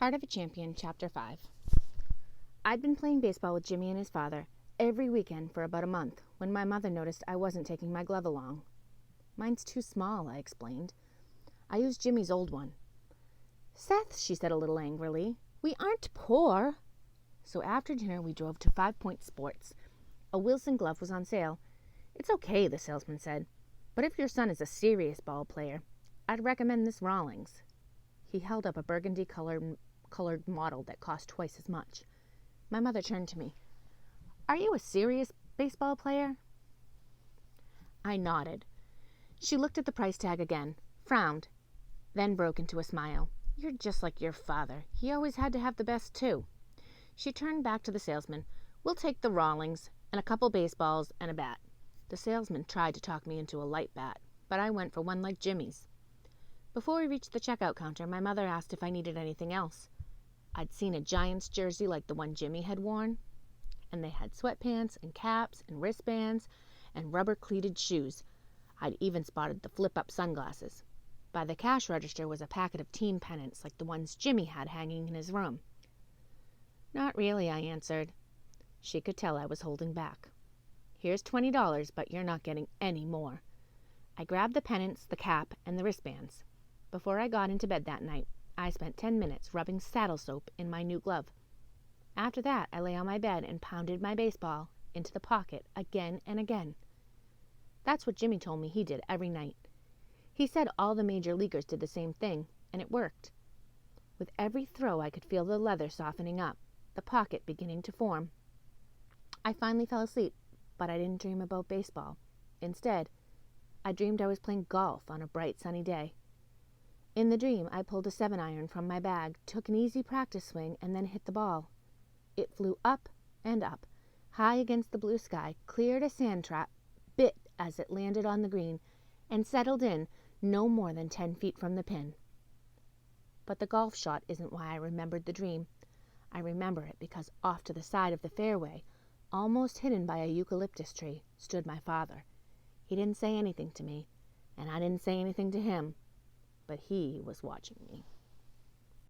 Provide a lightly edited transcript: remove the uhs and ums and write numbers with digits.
Heart of a Champion, Chapter 5. I'd been playing baseball with Jimmy and his father every weekend for about a month when my mother noticed I wasn't taking my glove along. "Mine's too small," I explained. "I used Jimmy's old one." "Seth," she said a little angrily, "we aren't poor." So after dinner we drove to 5 Point Sports. A Wilson glove was on sale. "It's okay," the salesman said, "but if your son is a serious ball player, I'd recommend this Rawlings." He held up a burgundy-colored model that cost twice as much. My mother turned to me. "Are you a serious baseball player?" I nodded. She looked at the price tag again, frowned, then broke into a smile. "You're just like your father. He always had to have the best, too." She turned back to the salesman. "We'll take the Rawlings and a couple baseballs and a bat." The salesman tried to talk me into a light bat, but I went for one like Jimmy's. Before we reached the checkout counter, my mother asked if I needed anything else. I'd seen a Giants jersey like the one Jimmy had worn, and they had sweatpants and caps and wristbands and rubber-cleated shoes. I'd even spotted the flip-up sunglasses. By the cash register was a packet of team pennants like the ones Jimmy had hanging in his room. "Not really," I answered. She could tell I was holding back. "Here's $20, but you're not getting any more." I grabbed the pennants, the cap, and the wristbands. Before I got into bed that night, I spent 10 minutes rubbing saddle soap in my new glove. After that, I lay on my bed and pounded my baseball into the pocket again and again. That's what Jimmy told me he did every night. He said all the major leaguers did the same thing, and it worked. With every throw, I could feel the leather softening up, the pocket beginning to form. I finally fell asleep, but I didn't dream about baseball. Instead, I dreamed I was playing golf on a bright sunny day. In the dream, I pulled a 7-iron from my bag, took an easy practice swing, and then hit the ball. It flew up and up, high against the blue sky, cleared a sand trap, bit as it landed on the green, and settled in no more than 10 feet from the pin. But the golf shot isn't why I remembered the dream. I remember it because off to the side of the fairway, almost hidden by a eucalyptus tree, stood my father. He didn't say anything to me, and I didn't say anything to him, but he was watching me.